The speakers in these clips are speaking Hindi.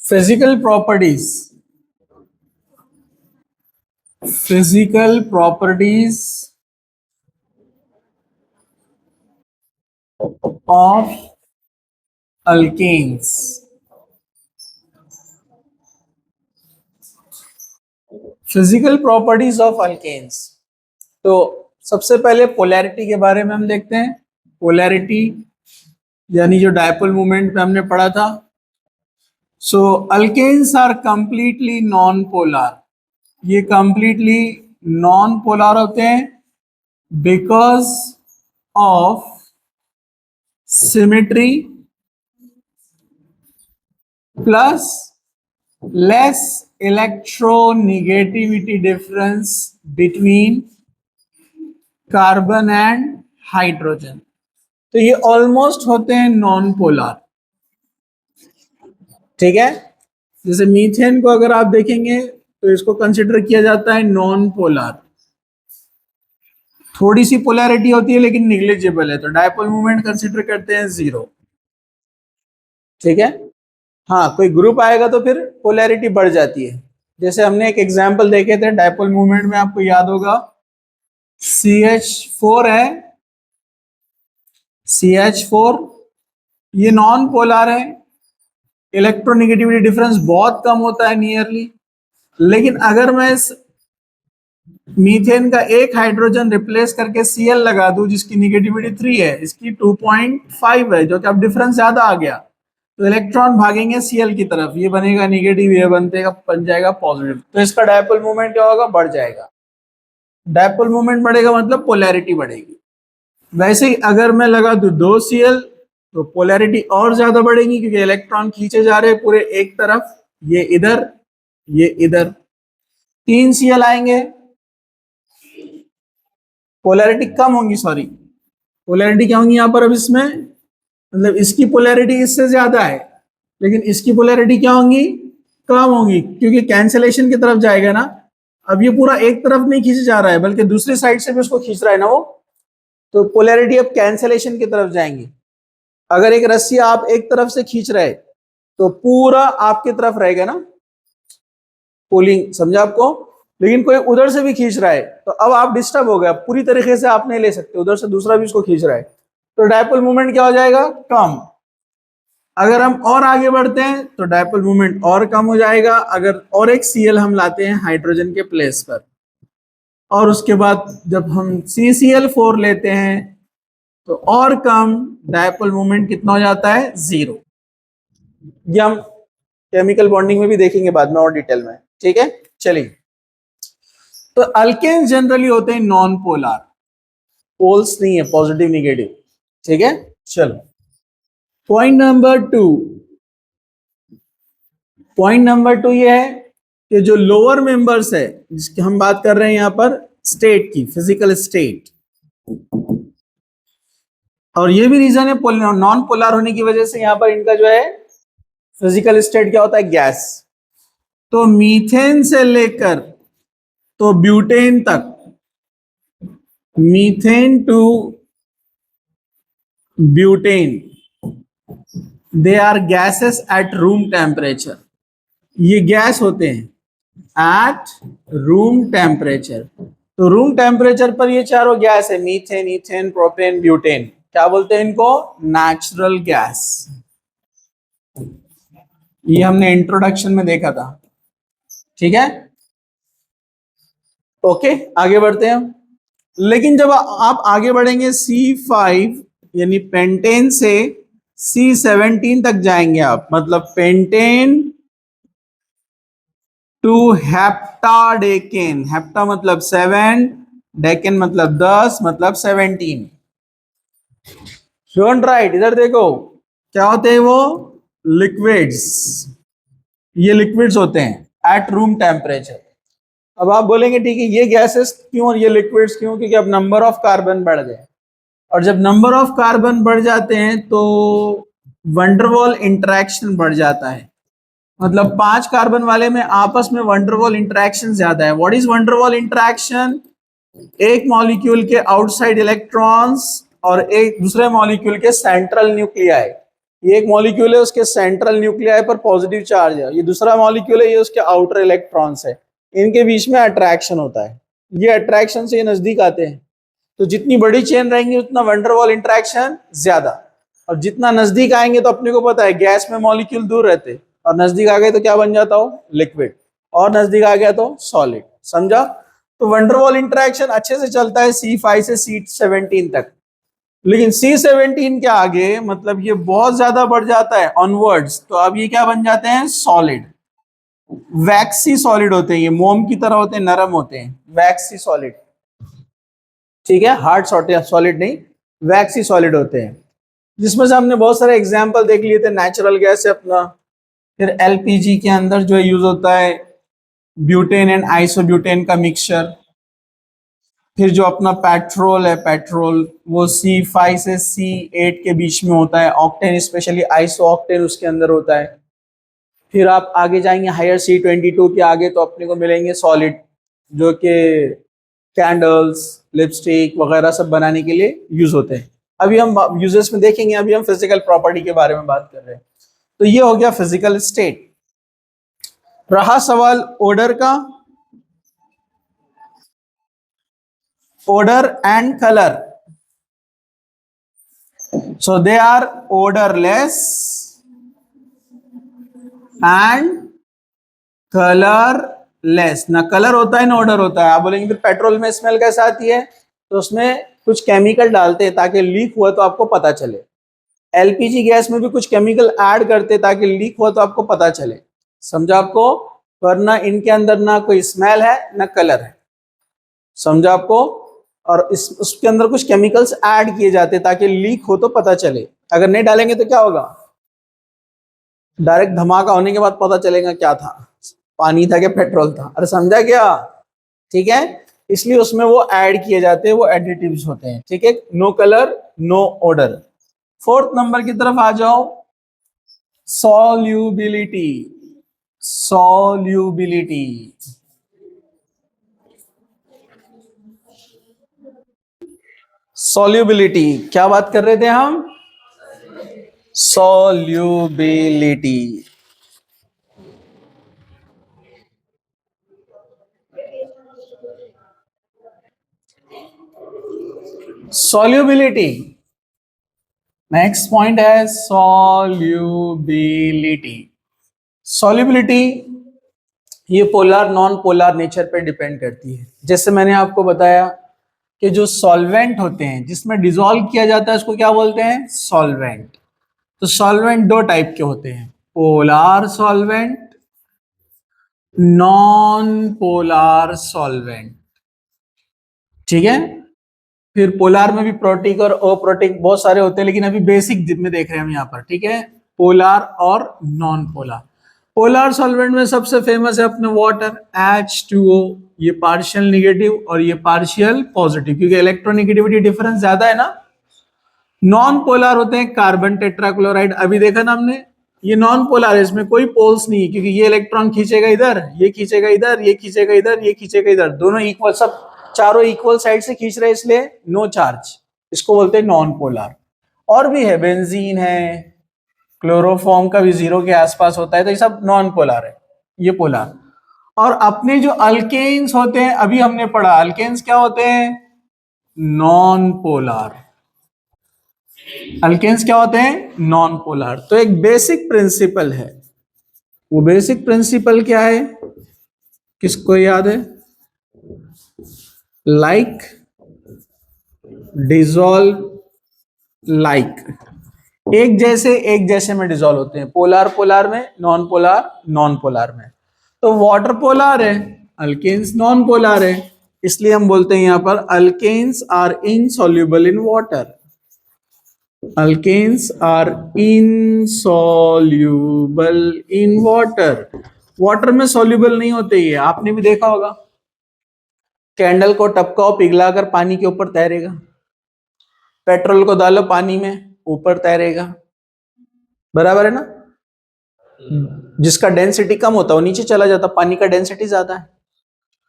Physical properties of alkanes. Physical properties of alkanes. तो सबसे पहले पोलैरिटी के बारे में हम देखते हैं। पोलैरिटी यानी जो डायपोल मूवमेंट में हमने पढ़ा था। So alkanes are completely non polar. ये कंप्लीटली नॉन पोलर होते हैं because of symmetry plus less electronegativity difference between carbon and hydrogen. तो ये ऑलमोस्ट होते हैं नॉन पोलर। ठीक है, जैसे मीथेन को अगर आप देखेंगे तो इसको कंसिडर किया जाता है नॉन पोलर। थोड़ी सी पोलैरिटी होती है लेकिन निग्लिजिबल है, तो डायपोल मूवमेंट कंसिडर करते हैं 0। ठीक है, हाँ कोई ग्रुप आएगा तो फिर पोलैरिटी बढ़ जाती है। जैसे हमने एक एग्जांपल देखे थे डायपोल मूवमेंट में, आपको याद होगा CH4 है, CH4 ये नॉन पोलर है, इलेक्ट्रोनेगेटिविटी डिफरेंस बहुत कम होता है नियरली। लेकिन अगर मैं इस मीथेन का एक हाइड्रोजन रिप्लेस करके Cl लगा दूं जिसकी नेगेटिविटी 3 है, इसकी 2.5 है, जो कि अब डिफरेंस ज्यादा आ गया, तो इलेक्ट्रॉन भागेंगे Cl की तरफ, ये बनेगा नेगेटिव, ये बन जाएगा पॉजिटिव। तो इसका डायपोल मूवमेंट क्या होगा, बढ़ जाएगा। डायपोल मूवमेंट बढ़ेगा मतलब पोलैरिटी बढ़ेगी। वैसे ही अगर मैं लगा दूं 2 Cl तो पोलैरिटी और ज्यादा बढ़ेगी क्योंकि इलेक्ट्रॉन खींचे जा रहे हैं पूरे एक तरफ, ये इधर ये इधर। 3 Cl आएंगे, पोलैरिटी कम होंगी, सॉरी पोलैरिटी क्या होंगी यहाँ पर अब इसमें, मतलब इसकी पोलैरिटी इससे ज्यादा है लेकिन इसकी पोलैरिटी क्या होंगी, कम होंगी, क्योंकि कैंसिलेशन की तरफ जाएगा ना। अब ये पूरा एक तरफ नहीं खींचा जा रहा है बल्कि दूसरी साइड से भी उसको खींच रहा है ना वो, तो पोलैरिटी अब कैंसिलेशन की तरफ जाएंगी। अगर एक रस्सी आप एक तरफ से खींच रहे तो पूरा आपकी तरफ रहेगा ना पुलिंग, समझा आपको। लेकिन कोई उधर से भी खींच रहा है तो अब आप डिस्टर्ब हो गए, पूरी तरीके से आप नहीं ले सकते, उधर से दूसरा भी उसको खींच रहा है, तो डायपोल मूवमेंट क्या हो जाएगा, कम। अगर हम और आगे बढ़ते हैं तो डायपोल मूवमेंट और कम हो जाएगा अगर और एक Cl हम लाते हैं हाइड्रोजन के प्लेस पर, और उसके बाद जब हम CCl4 लेते हैं तो और कम, डायपोल मूवमेंट कितना हो जाता है, 0। ये हम केमिकल बॉन्डिंग में भी देखेंगे बाद में और डिटेल में। ठीक है, चलिए। तो अल्केन्स जनरली होते हैं नॉन पोलर, पोल्स नहीं है, पॉजिटिव नेगेटिव। ठीक है, चलो पॉइंट नंबर टू ये है कि जो लोअर मेंबर्स है जिसकी हम बात कर रहे हैं यहाँ पर, स्टेट की, फिजिकल स्टेट, और ये भी रीजन है नॉन पोलर होने की वजह से यहाँ पर इनका जो है फिजिकल स्टेट क्या होता है, गैस। तो मीथेन से लेकर तो ब्यूटेन तक, methane to butane, they are gases at room temperature. ये गैस होते हैं एट रूम टेम्परेचर। तो रूम टेम्परेचर पर ये चारों गैस है, मीथेन, इथेन, प्रोपेन, ब्यूटेन, क्या बोलते हैं इनको, नेचुरल गैस। ये हमने इंट्रोडक्शन में देखा था। ठीक है, ओके आगे बढ़ते हैं। लेकिन जब आप आगे बढ़ेंगे C5 यानी पेंटेन से C17 तक जाएंगे आप, मतलब पेंटेन टू हेप्टाडेकेन, हेप्टा मतलब 7, डेकेन मतलब 10, मतलब 17। डोंट राइट, इधर देखो क्या होते हैं वो, लिक्विड्स। ये लिक्विड्स होते हैं एट रूम टेम्परेचर। अब आप बोलेंगे ठीक है ये गैसेस क्यों और ये लिक्विड्स क्यों, क्योंकि अब नंबर ऑफ कार्बन बढ़ गए, और जब नंबर ऑफ कार्बन बढ़ जाते हैं तो वंडरवॉल इंटरेक्शन बढ़ जाता है। मतलब 5 कार्बन वाले में आपस में वंडरवॉल इंटरेक्शन ज्यादा है। व्हाट इज वंडरवॉल इंटरेक्शन, एक मॉलिक्यूल के आउटसाइड इलेक्ट्रॉन्स और एक दूसरे मॉलिक्यूल के सेंट्रल न्यूक्लियाई, ये एक मॉलिक्यूल है, उसके सेंट्रल न्यूक्लियाई पर पॉजिटिव चार्ज है, ये दूसरा मॉलिक्यूल है, ये उसके आउटर इलेक्ट्रॉन्स है, इनके बीच में अट्रैक्शन होता है, ये अट्रैक्शन से ये नजदीक आते हैं। तो जितनी बड़ी चेन रहेंगी उतना वंडरवॉल इंटरेक्शन ज्यादा, और जितना नजदीक आएंगे तो अपने को पता है गैस में मॉलिक्यूल दूर रहते, और नजदीक आ गए तो क्या बन जाता हो, लिक्विड, और नजदीक आ गया तो सॉलिड। समझा? तो वंडरवॉल इंटरेक्शन अच्छे से चलता है C5 से C17 तक, लेकिन C17 के आगे मतलब ये बहुत ज्यादा बढ़ जाता है ऑनवर्ड्स, तो अब ये क्या बन जाते हैं, सॉलिड, वैक्सी सॉलिड होते हैं, ये मोम की तरह होते हैं, नरम होते हैं, वैक्सी सॉलिड। ठीक है, हार्ड सॉलिड नहीं, वैक्सी सॉलिड होते हैं, जिसमें से हमने बहुत सारे एग्जाम्पल देख लिए थे। नेचुरल गैस है अपना, फिर एलपीजी के अंदर जो यूज होता है ब्यूटेन एंड आइसोब्यूटेन का मिक्सचर, फिर जो अपना पेट्रोल है, पेट्रोल वो C5 से C8 के बीच में होता है, ऑक्टेन स्पेशली आइसो ऑक्टेन उसके अंदर होता है। फिर आप आगे जाएंगे हायर C22 के आगे तो अपने को मिलेंगे सॉलिड, जो कि कैंडल्स, लिपस्टिक वगैरह सब बनाने के लिए यूज होते हैं। अभी हम यूजेस में देखेंगे, अभी हम फिजिकल प्रॉपर्टी के बारे में बात कर रहे हैं। तो ये हो गया फिजिकल स्टेट। रहा सवाल ओडर का, odor and color. So they are odorless and colorless. ना कलर होता है ना ऑर्डर होता है। आप बोलेंगे फिर पेट्रोल में स्मेल कैसे आती है, तो उसमें कुछ केमिकल डालते हैं ताकि लीक हुआ तो आपको पता चले। एलपीजी गैस में भी कुछ केमिकल ऐड करते हैं ताकि लीक हुआ तो आपको पता चले। समझा आपको? वरना इनके अंदर ना कोई स्मेल है ना कलर है। समझा आपको? और उसके अंदर कुछ केमिकल्स ऐड किए जाते हैं ताकि लीक हो तो पता चले। अगर नहीं डालेंगे तो क्या होगा, डायरेक्ट धमाका होने के बाद पता चलेगा क्या था, पानी था क्या पेट्रोल था। अरे समझा क्या? ठीक है, इसलिए उसमें वो ऐड किए जाते हैं, वो एडिटिव्स होते हैं। ठीक है, no colour no odour. Fourth number की तरफ आ जाओ, सॉल्युबिलिटी। सॉल्युबिलिटी, सॉल्युबिलिटी क्या बात कर रहे थे हम? सॉल्युबिलिटी। सॉल्युबिलिटी, नेक्स्ट पॉइंट है सॉल्युबिलिटी। सॉल्युबिलिटी ये पोलर नॉन पोलर नेचर पे डिपेंड करती है। जैसे मैंने आपको बताया कि जो सॉल्वेंट होते हैं जिसमें डिसॉल्व किया जाता है उसको क्या बोलते हैं, सॉल्वेंट। तो सॉल्वेंट दो टाइप के होते हैं, polar solvent, non polar solvent. ठीक है, फिर पोलर में भी प्रोटिक और अप्रोटिक बहुत सारे होते हैं, लेकिन अभी बेसिक में देख रहे हैं हम यहाँ पर। ठीक है, पोलर और नॉन पोलर। पोलर सॉल्वेंट में सबसे फेमस है अपने वाटर, H2O। ये पार्शियल निगेटिव और ये पार्शियल पॉजिटिव, क्योंकि इलेक्ट्रोनेगेटिविटी डिफरेंस ज्यादा है ना। नॉन पोलर होते हैं कार्बन टेट्राक्लोराइड, अभी देखा ना हमने, ये नॉन पोलर है, इसमें कोई पोल्स नहीं है, क्योंकि ये इलेक्ट्रॉन खींचेगा इधर, ये खींचेगा इधर, ये खींचेगा इधर, ये खींचेगा इधर, दोनों इक्वल, सब चारों इक्वल साइड से खींच रहे हैं, इसलिए नो चार्ज, इसको बोलते हैं नॉन पोलर। और भी है, बेंजीन है, क्लोरोफॉर्म का भी 0 के आसपास होता है, तो ये सब नॉन पोलर है, ये पोलर। और अपने जो अल्केन्स होते हैं, अभी हमने पढ़ा अल्केन्स क्या होते हैं, नॉन पोलर। अल्केन्स क्या होते हैं, नॉन पोलर। तो एक बेसिक प्रिंसिपल है, वो बेसिक प्रिंसिपल क्या है, किसको याद है? लाइक डिसॉल्व लाइक, एक जैसे में डिसॉल्व होते हैं, पोलर पोलर में, नॉन पोलर नॉन पोलर में। तो वाटर पोलर है, अल्केन्स नॉन पोलर है, इसलिए हम बोलते हैं यहां पर alkanes are insoluble in water. Alkanes are insoluble in water. Water में सॉल्युबल नहीं होते, ये आपने भी देखा होगा। कैंडल को टपकाओ, पिघलाकर पानी के ऊपर तैरेगा। पेट्रोल को डालो पानी में, ऊपर तैरेगा। बराबर है ना? जिसका डेंसिटी कम होता है वो नीचे चला जाता, पानी का डेंसिटी ज्यादा है,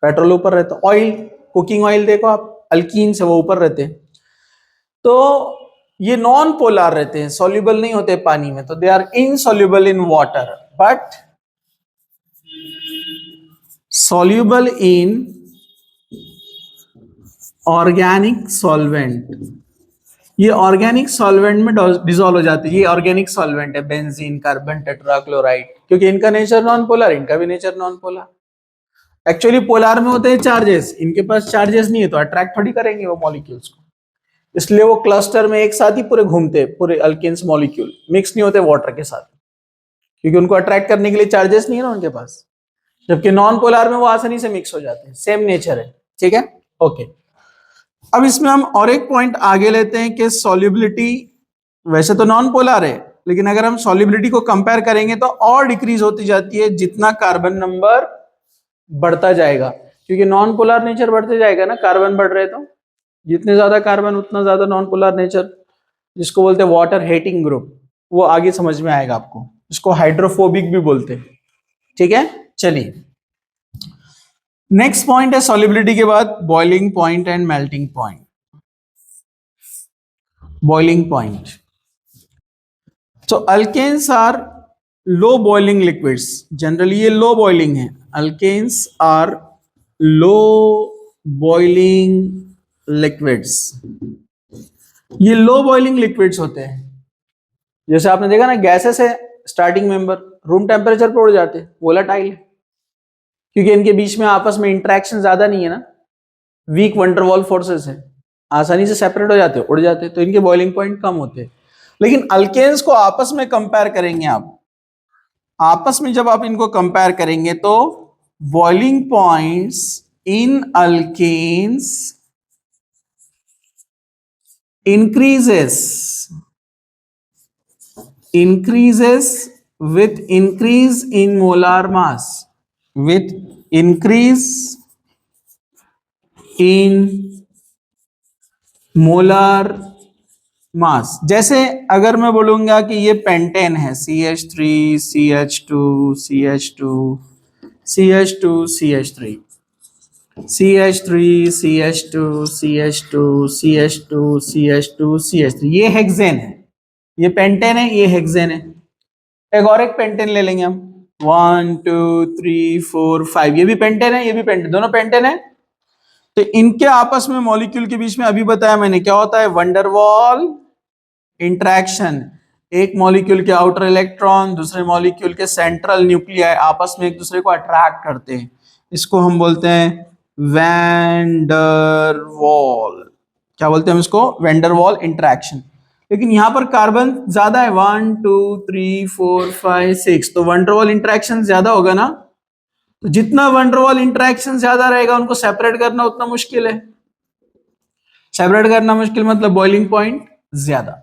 पेट्रोल ऊपर रहता। ऑयल, कुकिंग ऑयल देखो आप, अल्कीन से वो ऊपर रहते हैं। तो ये नॉन पोलर रहते हैं, सॉल्युबल नहीं होते पानी में, तो they are insoluble in water but soluble in organic solvent. ये ऑर्गेनिक सॉल्वेंट में डिसॉल्व हो जाती है। ये ऑर्गेनिक सॉल्वेंट है, बेंजीन, कार्बन टेट्राक्लोराइड, क्योंकि इनका नेचर नॉन पोलर, इनका भी nature non polar. Actually polar में होते हैं चार्जेस, इनके पास चार्जेस नहीं है तो अट्रैक्ट थोड़ी करेंगे वो मॉलिक्यूल्स को, इसलिए वो क्लस्टर में एक साथ ही पूरे घूमते हैं, पूरे अल्केन्स मॉलिक्यूल मिक्स नहीं होते वाटर के साथ, क्योंकि उनको अट्रैक्ट करने के लिए चार्जेस नहीं है ना उनके पास। जबकि नॉन पोलर में वो आसानी से मिक्स हो जाते हैं, सेम नेचर है। ठीक है, ओके। अब इसमें हम और एक पॉइंट आगे लेते हैं कि सॉल्युबिलिटी वैसे तो नॉन पोलर है, लेकिन अगर हम सॉल्युबिलिटी को कंपेयर करेंगे तो और डिक्रीज होती जाती है जितना कार्बन नंबर बढ़ता जाएगा, क्योंकि नॉन पोलर नेचर बढ़ते जाएगा ना, कार्बन बढ़ रहे तो जितने ज्यादा कार्बन उतना ज्यादा नॉन पोलर नेचर, जिसको बोलते हैं वाटर हेटिंग ग्रुप, वो आगे समझ में आएगा आपको, इसको हाइड्रोफोबिक भी बोलते हैं। ठीक है, चलिए नेक्स्ट पॉइंट है सॉल्युबिलिटी के बाद boiling point and melting point. Boiling point, तो alkanes are low boiling liquids, generally ये लो बॉइलिंग है। Alkanes are low boiling liquids, ये लो बॉइलिंग लिक्विड्स होते हैं। जैसे आपने देखा ना, गैसेस है स्टार्टिंग मेंबर, रूम टेम्परेचर पर उड़ जाते हैं, वोलेटाइल है, क्योंकि इनके बीच में आपस में इंटरेक्शन ज्यादा नहीं है ना, वीक वंडरवॉल फोर्सेस है, आसानी से सेपरेट हो जाते हैं, उड़ जाते हैं, तो इनके बॉइलिंग पॉइंट कम होते हैं। लेकिन अल्केन्स को आपस में कंपेयर करेंगे आप, आपस में जब आप इनको कंपेयर करेंगे तो boiling points in alkanes increases with increase in molar mass, with increase in molar मास। जैसे अगर मैं बोलूंगा कि ये पेंटेन है, CH3 CH2 CH2 CH2 CH3 CH3 CH2 CH2 CH2 CH2 CH3, ये हेक्सेन है, ये पेंटेन है, ये हेक्सेन है। एक और एक पेंटेन ले लेंगे हम, 1 2 3 4 5, ये भी पेंटेन है, ये भी पेंटेन, दोनों पेंटेन है। तो इनके आपस में मॉलिक्यूल के बीच में अभी बताया मैंने क्या होता है, वंडरवॉल इंट्रैक्शन। एक मॉलिक्यूल के आउटर इलेक्ट्रॉन दूसरे मॉलिक्यूल के सेंट्रल न्यूक्लियाई आपस में एक दूसरे को अट्रैक्ट करते हैं, इसको हम बोलते हैं वैन डर वॉल। क्या बोलते हैं हम इसको, वैन डर वॉल इंट्रैक्शन। लेकिन यहां पर कार्बन ज्यादा है, 1 2 3 4 5 6, तो वैन डर वॉल इंट्रैक्शन ज्यादा होगा ना, तो जितना वैन डर वॉल इंट्रैक्शन ज्यादा रहेगा उनको सेपरेट करना उतना मुश्किल है। सेपरेट करना मुश्किल मतलब बॉइलिंग पॉइंट ज्यादा।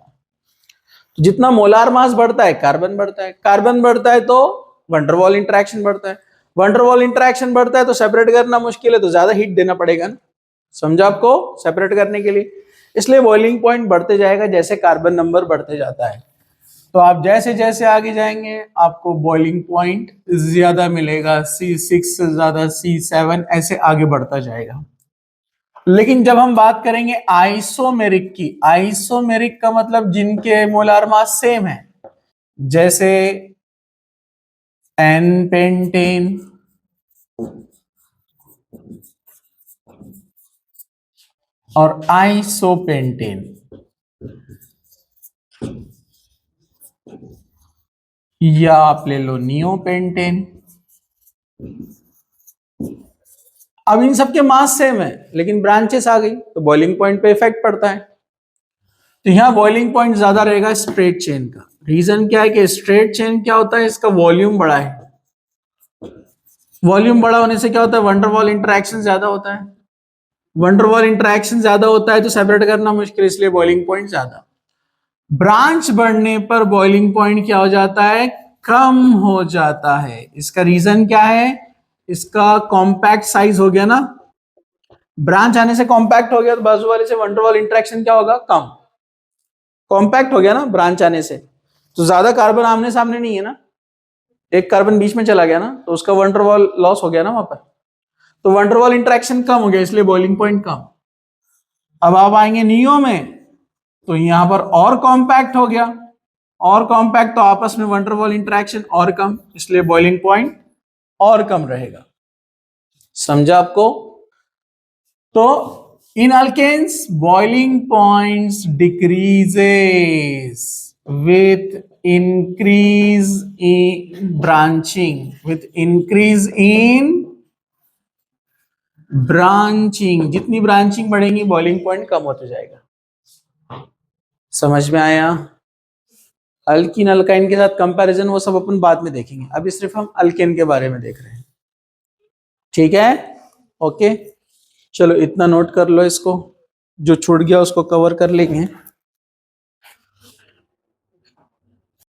तो जितना मोलार मास बढ़ता है कार्बन बढ़ता है, कार्बन बढ़ता है तो वंडरवॉल इंटरेक्शन बढ़ता है, वंडरवॉल इंटरेक्शन बढ़ता है तो सेपरेट करना मुश्किल है, तो ज्यादा हीट देना पड़ेगा ना, समझा आपको, सेपरेट करने के लिए। इसलिए बॉइलिंग पॉइंट बढ़ते जाएगा जैसे कार्बन नंबर बढ़ते जाता है, तो आप जैसे जैसे आगे जाएंगे आपको बॉइलिंग पॉइंट ज्यादा मिलेगा, C6 से ज्यादा C7 ऐसे आगे बढ़ता जाएगा। लेकिन जब हम बात करेंगे आइसोमेरिक की, आइसोमेरिक का मतलब जिनके मोलार मास सेम है, जैसे एन पेंटेन और आइसोपेंटेन, या आप ले लो नियोपेंटेन। अब इन सबके मास सेम है लेकिन ब्रांचेस आ गई तो बॉइलिंग पॉइंट पे इफेक्ट पड़ता है। तो यहां बॉइलिंग पॉइंट ज्यादा रहेगा स्ट्रेट चेन का। रीजन क्या है कि स्ट्रेट चेन क्या होता है, इसका वॉल्यूम बड़ा है, वॉल्यूम बड़ा होने से क्या होता है, वंडरवॉल इंटरेक्शन ज्यादा होता है, वंडरवॉल इंटरेक्शन ज्यादा होता है तो सेपरेट करना मुश्किल, इसलिए बॉइलिंग पॉइंट ज्यादा। ब्रांच बढ़ने पर बॉइलिंग पॉइंट क्या हो जाता है, कम हो जाता है। इसका रीजन क्या है, इसका कॉम्पैक्ट साइज हो गया ना, ब्रांच आने से कॉम्पैक्ट हो गया तो बाजू वाले से वंडरवॉल इंटरेक्शन क्या होगा, कम, कॉम्पैक्ट हो गया ना ब्रांच आने से, तो ज्यादा कार्बन आमने सामने नहीं है ना, एक कार्बन बीच में चला गया ना, तो उसका वंडरवॉल लॉस हो गया ना वहां पर, तो वंडरवॉल इंटरेक्शन कम हो गया इसलिए बॉइलिंग पॉइंट कम। अब आप आएंगे नियो में, तो यहां पर और कॉम्पैक्ट हो गया, और कॉम्पैक्ट तो आपस में वंडर वॉल इंटरेक्शन और कम, इसलिए बॉइलिंग पॉइंट और कम रहेगा। समझा आपको? तो इन alkanes boiling points decreases with increase in branching, with increase in branching, जितनी ब्रांचिंग बढ़ेगी बॉइलिंग पॉइंट कम होते जाएगा। समझ में आया? अल्कीन अल्काइन के साथ कंपैरिजन वो सब अपन बाद में देखेंगे, अभी सिर्फ हम अल्केन के बारे में देख रहे हैं। ठीक है, ओके, चलो इतना नोट कर लो, इसको जो छूट गया उसको कवर कर लेंगे।